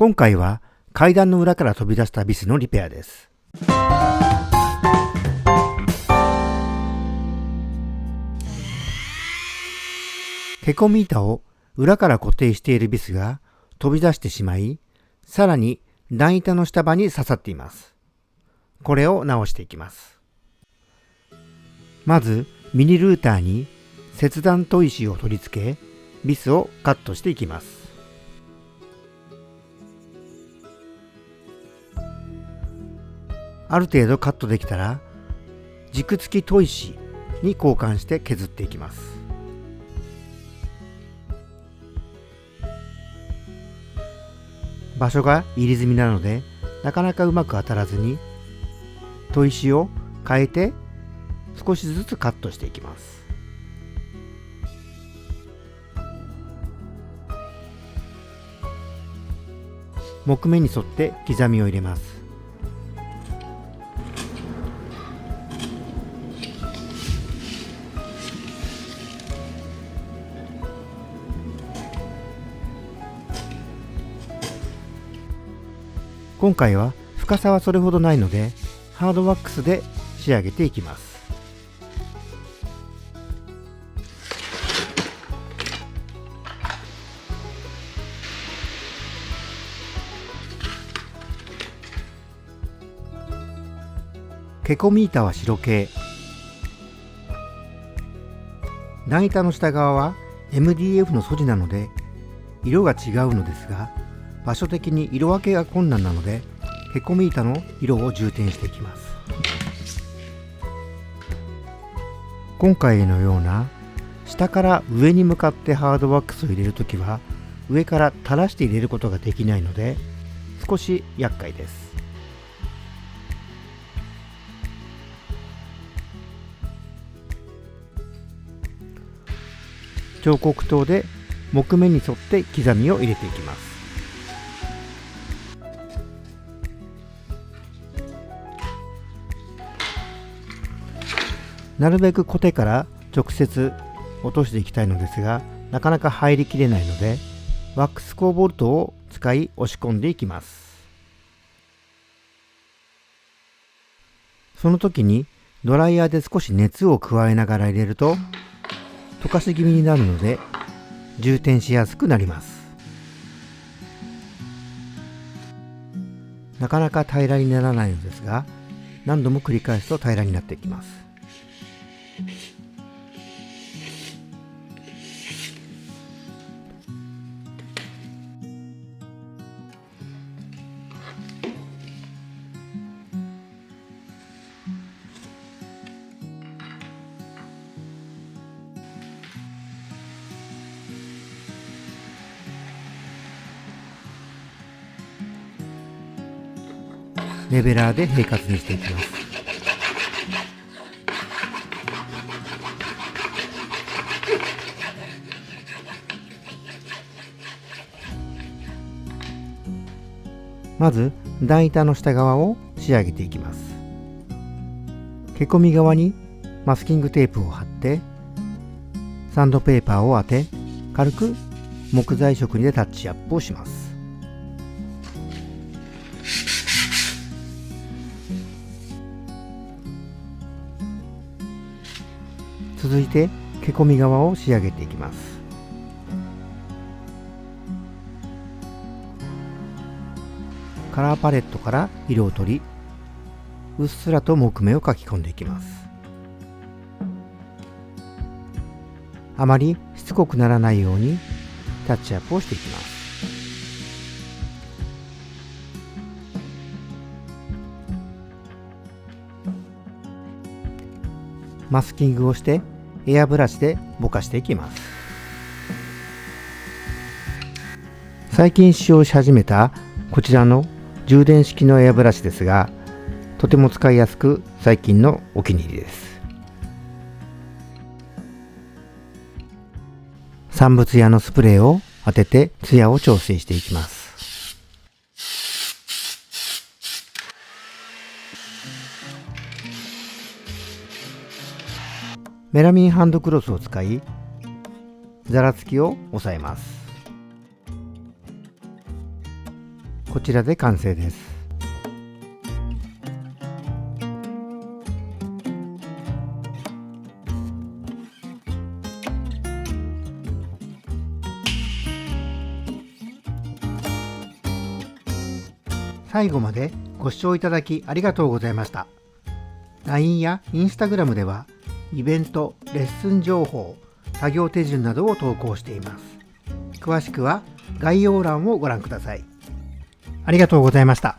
今回は階段の裏から飛び出したビスのリペアです。へこみ板を裏から固定しているビスが飛び出してしまい、さらに段板の下刃に刺さっています。これを直していきます。まずミニルーターに切断砥石を取り付け、ビスをカットしていきます。ある程度カットできたら、軸付き砥石に交換して削っていきます。場所が入り済みなので、なかなかうまく当たらずに、砥石を変えて少しずつカットしていきます。木目に沿って刻みを入れます。今回は深さはそれほどないので、ハードワックスで仕上げていきます。へこみ板は白系。段板の下側は MDF の素地なので色が違うのですが、場所的に色分けが困難なので、へこみ板の色を重点していきます。今回のような下から上に向かってハードワックスを入れるときは、上から垂らして入れることができないので少し厄介です。彫刻刀で木目に沿って刻みを入れていきます。なるべくコテから直接落としていきたいのですが、なかなか入りきれないので、ワックスコーボルトを使い押し込んでいきます。その時にドライヤーで少し熱を加えながら入れると溶かし気味になるので充填しやすくなります。なかなか平らにならないのですが、何度も繰り返すと平らになっていきます。レベラーで平滑にしていきます。まず段板の下側を仕上げていきます。へこみ側にマスキングテープを貼ってサンドペーパーを当て、軽く木材職人でタッチアップをします。続いてへこみ側を仕上げていきます。カラーパレットから色を取り、うっすらと木目を描き込んでいきます。あまりしつこくならないようにタッチアップをしていきます。マスキングをしてエアブラシでぼかしていきます。最近使用し始めたこちらの充電式のエアブラシですが、とても使いやすく最近のお気に入りです。産物屋のスプレーを当ててツヤを調整していきます。メラミンハンドクロスを使いざらつきを抑えます。こちらで完成です。最後までご視聴いただきありがとうございました。LINE や Instagram ではイベント、レッスン情報、作業手順などを投稿しています。詳しくは概要欄をご覧ください。ありがとうございました。